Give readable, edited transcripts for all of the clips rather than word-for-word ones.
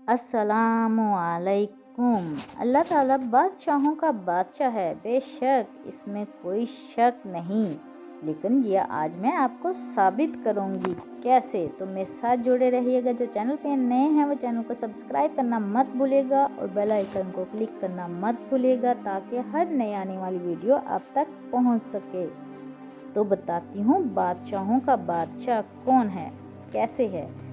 अस्सलामुअलैकुम। अल्लाह ताला बादशाहों का बादशाह है, बेशक इसमें कोई शक नहीं। लेकिन ये आज मैं आपको साबित करूंगी कैसे। तो मेरे साथ जुड़े रहिएगा। जो चैनल पे नए हैं वो चैनल को सब्सक्राइब करना मत भूलिएगा और बेल आइकन को क्लिक करना मत भूलिएगा ताकि हर नई आने वाली वीडियो आप तक पहुंच सके। तो बताती हूँ बादशाहों का बादशाह कौन है, कैसे है।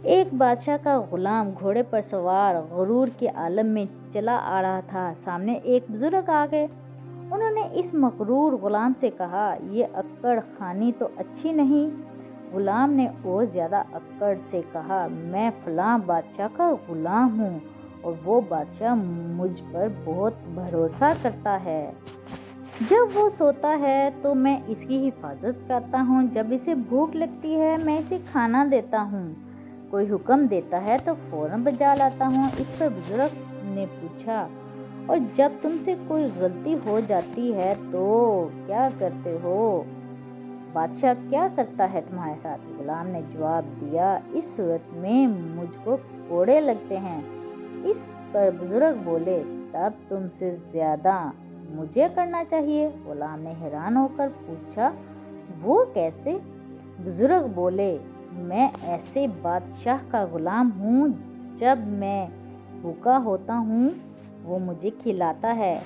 एक बादशाह का गुलाम घोड़े पर सवार गुरूर के आलम में चला आ रहा था। सामने एक बुजुर्ग आ गए। उन्होंने इस मगरूर गुलाम से कहा, ये अक्कड़ खानी तो अच्छी नहीं। गुलाम ने और ज्यादा अक्कड़ से कहा, मैं फलां बादशाह का गुलाम हूँ और वो बादशाह मुझ पर बहुत भरोसा करता है। जब वो सोता है तो मैं इसकी हिफाजत करता हूँ, जब इसे भूख लगती है मैं इसे खाना देता हूँ, कोई हुक्म देता है तो फौरन बजा लाता हूँ। इस पर बुजुर्ग ने पूछा, और जब तुमसे कोई गलती हो जाती है तो क्या करते हो? बादशाह क्या करता है तुम्हारे साथ? गुलाम ने जवाब दिया, इस सूरत में मुझको कोड़े लगते हैं। इस पर बुजुर्ग बोले, तब तुमसे ज्यादा मुझे करना चाहिए। गुलाम ने हैरान होकर पूछा, वो कैसे? बुजुर्ग बोले, मैं ऐसे बादशाह का गुलाम हूँ, जब मैं भूखा होता हूँ वो मुझे खिलाता है,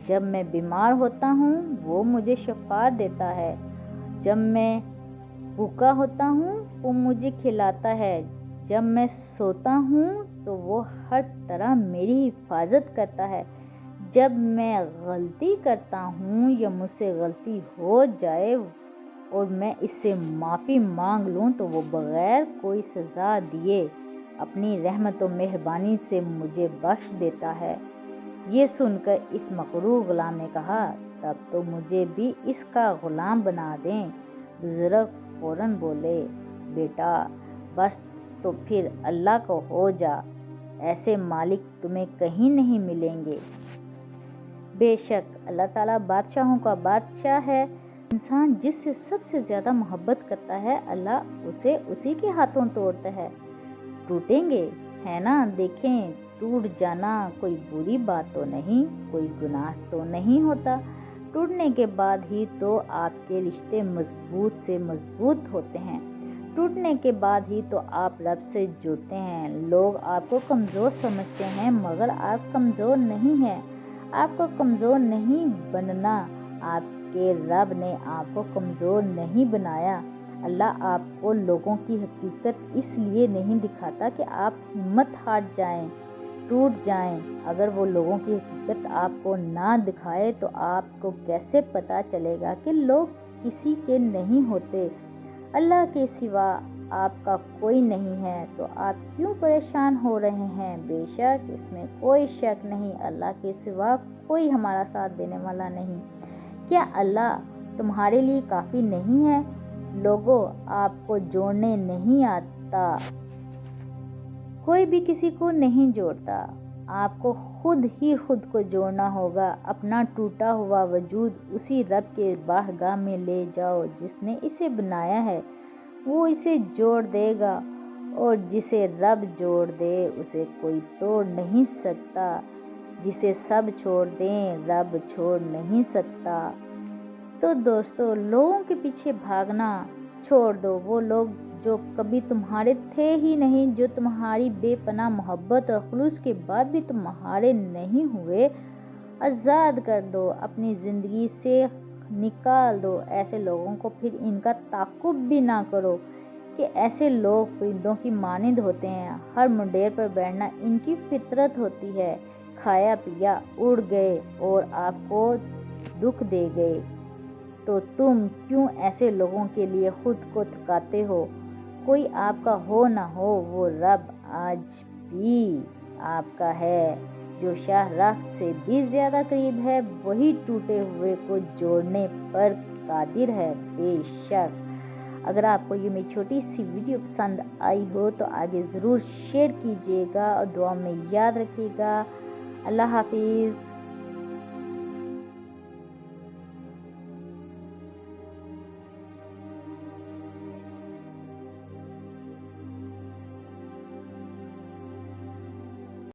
जब मैं बीमार होता हूँ वो मुझे शफा देता है, जब मैं भूखा होता हूँ वो मुझे खिलाता है, जब मैं सोता हूँ तो वो हर तरह मेरी हिफाजत करता है, जब मैं गलती करता हूँ या मुझसे गलती हो जाए और मैं इससे माफ़ी मांग लूँ तो वो बग़ैर कोई सज़ा दिए अपनी रहमत और मेहरबानी से मुझे बख्श देता है। ये सुनकर इस मकरूर गुलाम ने कहा, तब तो मुझे भी इसका गुलाम बना दें। बुजुर्ग फौरन बोले, बेटा बस तो फिर अल्लाह को हो जा, ऐसे मालिक तुम्हें कहीं नहीं मिलेंगे। बेशक अल्लाह ताला बादशाहों का बादशाह है। इंसान जिससे सबसे ज़्यादा मोहब्बत करता है, अल्लाह उसे उसी के हाथों तोड़ता है। टूटेंगे है ना, देखें टूट जाना कोई बुरी बात तो नहीं, कोई गुनाह तो नहीं होता। टूटने के बाद ही तो आपके रिश्ते मजबूत से मजबूत होते हैं। टूटने के बाद ही तो आप रब से जुड़ते हैं। लोग आपको कमज़ोर समझते हैं मगर आप कमज़ोर नहीं हैं। आपको कमज़ोर नहीं बनना, आपके रब ने आपको कमज़ोर नहीं बनाया। अल्लाह आपको लोगों की हकीकत इसलिए नहीं दिखाता कि आप हिम्मत हार जाएं, टूट जाएं। अगर वो लोगों की हकीकत आपको ना दिखाए तो आपको कैसे पता चलेगा कि लोग किसी के नहीं होते? अल्लाह के सिवा आपका कोई नहीं है, तो आप क्यों परेशान हो रहे हैं? बेशक इसमें कोई शक नहीं, अल्लाह के सिवा कोई हमारा साथ देने वाला नहीं। क्या अल्लाह तुम्हारे लिए काफ़ी नहीं है? लोगों, आपको जोड़ने नहीं आता, कोई भी किसी को नहीं जोड़ता। आपको खुद ही खुद को जोड़ना होगा। अपना टूटा हुआ वजूद उसी रब के बारगाह में ले जाओ जिसने इसे बनाया है, वो इसे जोड़ देगा, और जिसे रब जोड़ दे उसे कोई तोड़ नहीं सकता। जिसे सब छोड़ दें रब छोड़ नहीं सकता। तो दोस्तों, लोगों के पीछे भागना छोड़ दो। वो लोग जो कभी तुम्हारे थे ही नहीं, जो तुम्हारी बेपनाह मोहब्बत और खुलूस के बाद भी तुम्हारे नहीं हुए, आज़ाद कर दो, अपनी ज़िंदगी से निकाल दो। ऐसे लोगों को फिर इनका ताक़ुब भी ना करो कि ऐसे लोग परिंदों की मानिंद होते हैं। हर मुंडेर पर बैठना इनकी फितरत होती है। खाया पिया उड़ गए और आपको दुख दे गए, तो तुम क्यों ऐसे लोगों के लिए खुद को थकाते हो? कोई आपका हो ना हो, वो रब आज भी आपका है। जो शाहराह से भी ज़्यादा करीब है, वही टूटे हुए को जोड़ने पर कादिर है। बेशक अगर आपको ये मेरी छोटी सी वीडियो पसंद आई हो तो आगे ज़रूर शेयर कीजिएगा और दुआ में याद रखिएगा। अल्लाह हाफिज़।